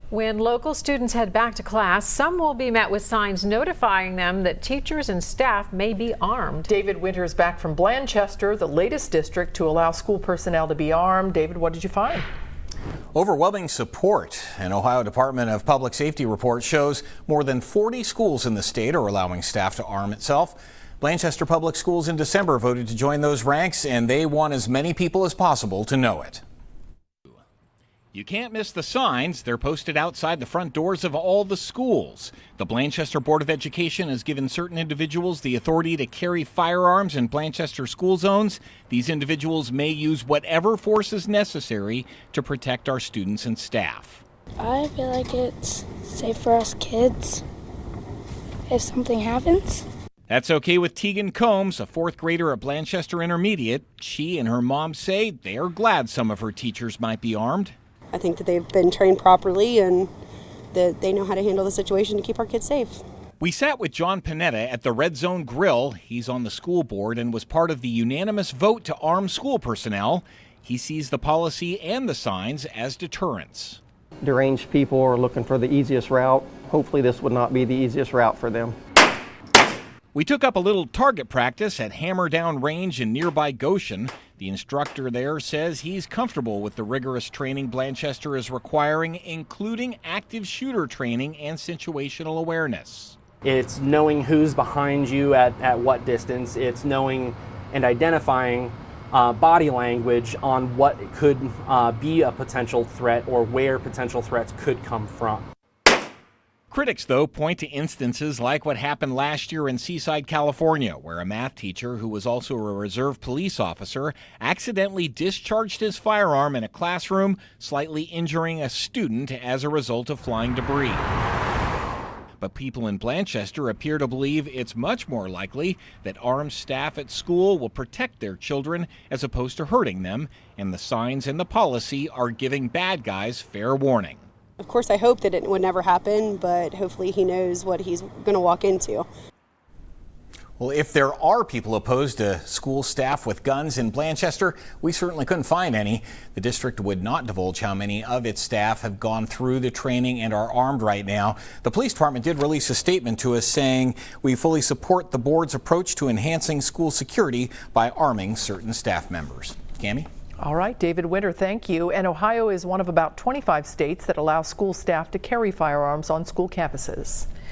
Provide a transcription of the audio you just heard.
When local students head back to class, some will be met with signs notifying them that teachers and staff may be armed. David Winters back from Blanchester, the latest district to allow school personnel to be armed. David, what did you find? Overwhelming support. An Ohio Department of Public Safety report shows more than 40 schools in the state are allowing staff to arm itself. Blanchester Public Schools in December voted to join those ranks, and they want as many people as possible to know it. You can't miss the signs. They're posted outside the front doors of all the schools. The Blanchester Board of Education has given certain individuals the authority to carry firearms in Blanchester school zones. These individuals may use whatever force is necessary to protect our students and staff. I feel like it's safe for us kids if something happens. That's okay with Tegan Combs, a fourth grader at Blanchester Intermediate. She and her mom say they are glad some of her teachers might be armed. I think that they've been trained properly and that they know how to handle the situation to keep our kids safe. We sat with John Panetta at the Red Zone Grill. He's on the school board and was part of the unanimous vote to arm school personnel. He sees the policy and the signs as deterrents. Deranged people are looking for the easiest route. Hopefully this would not be the easiest route for them. We took up a little target practice at Hammer Down Range in nearby Goshen. The instructor there says he's comfortable with the rigorous training Blanchester is requiring, including active shooter training and situational awareness. It's knowing who's behind you at what distance. It's knowing and identifying body language on what could be a potential threat or where potential threats could come from. Critics, though, point to instances like what happened last year in Seaside, California, where a math teacher who was also a reserve police officer accidentally discharged his firearm in a classroom, slightly injuring a student as a result of flying debris. But people in Blanchester appear to believe it's much more likely that armed staff at school will protect their children as opposed to hurting them, and the signs and the policy are giving bad guys fair warning. Of course, I hope that it would never happen, but hopefully he knows what he's going to walk into. Well, if there are people opposed to school staff with guns in Blanchester, we certainly couldn't find any. The district would not divulge how many of its staff have gone through the training and are armed right now. The police department did release a statement to us saying we fully support the board's approach to enhancing school security by arming certain staff members. Cammie? All right, David Winter, thank you. And Ohio is one of about 25 states that allow school staff to carry firearms on school campuses.